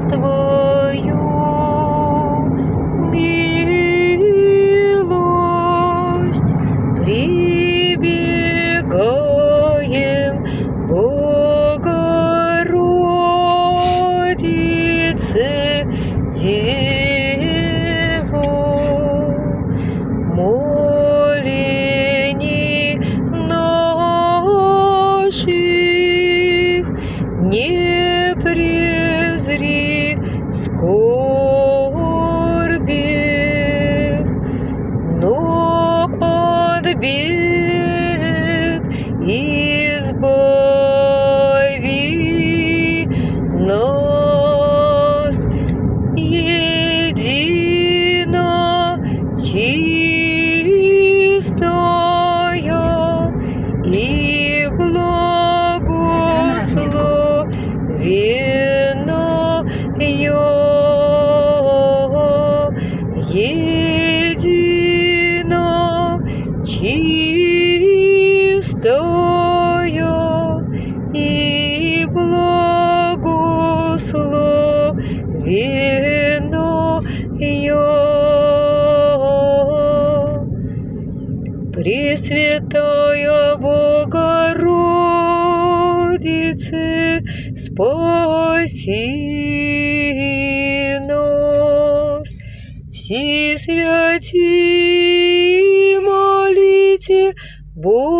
Твою милость прибегаем, Богородице, Дево, молений наших не презри в скорби, но от бед избави нас, едино чистая и благословенная, едино чистая и благословенная, Пресвятая Богородице, спаси нас. Все святые молите Бога.